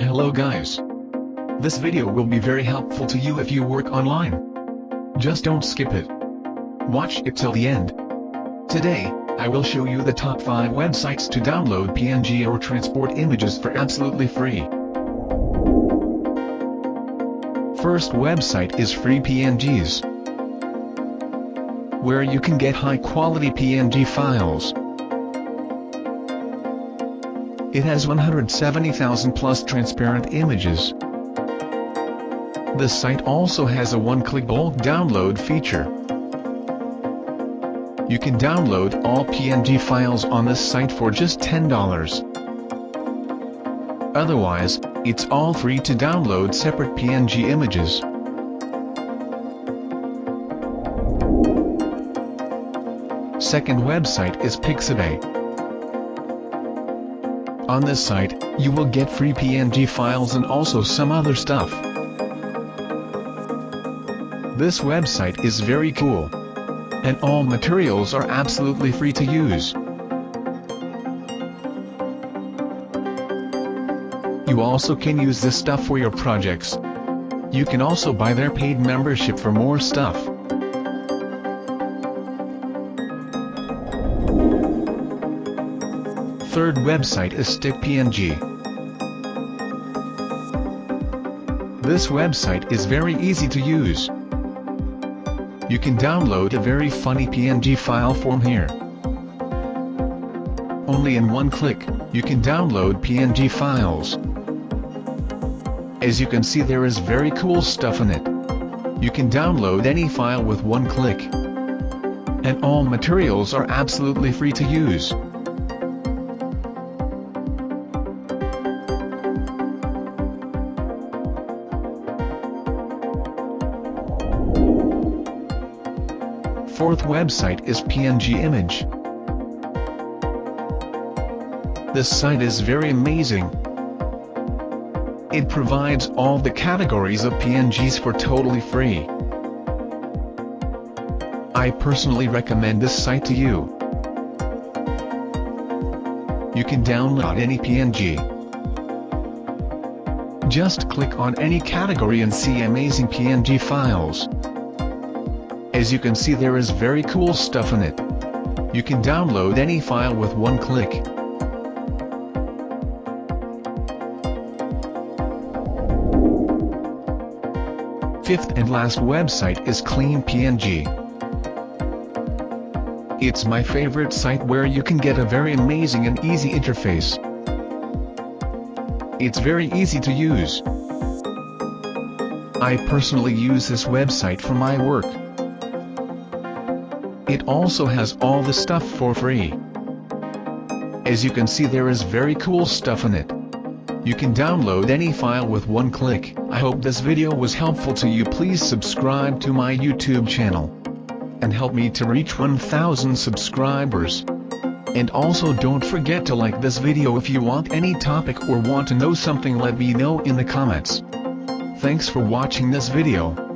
Hello guys. This video will be very helpful to you if you work online. Just don't skip it. Watch it till the end. Today, I will show you the top 5 websites to download PNG or transport images for absolutely free. First website is Free PNGs, where you can get high-quality PNG files. It has 170,000 plus transparent images. This site also has a one-click bulk download feature. You can download all PNG files on this site for just $10. Otherwise, it's all free to download separate PNG images. Second website is PixaBay. On this site, you will get free PNG files and also some other stuff. This website is very cool, and all materials are absolutely free to use. You also can use this stuff for your projects. You can also buy their paid membership for more stuff. Third website is PNG. This website is very easy to use. You can download a very funny PNG file from here. Only in one click, you can download PNG files. As you can see, there is very cool stuff in it. You can download any file with one click. And all materials are absolutely free to use. Fourth website is PNG Image. This site is very amazing. It provides all the categories of PNGs for totally free. I personally recommend this site to you. You can download any PNG. Just click on any category and see amazing PNG files. As you can see, there is very cool stuff in it. You can download any file with one click. Fifth and last website is Clean PNG. It's my favorite site where you can get a very amazing and easy interface. It's very easy to use. I personally use this website for my work. It also has all the stuff for free. As you can see, there is very cool stuff in it. You can download any file with one click. I hope this video was helpful to you. Please subscribe to my YouTube channel and help me to reach 1,000 subscribers. And also don't forget to like this video. If you want any topic or want to know something, let me know in the comments. Thanks for watching this video.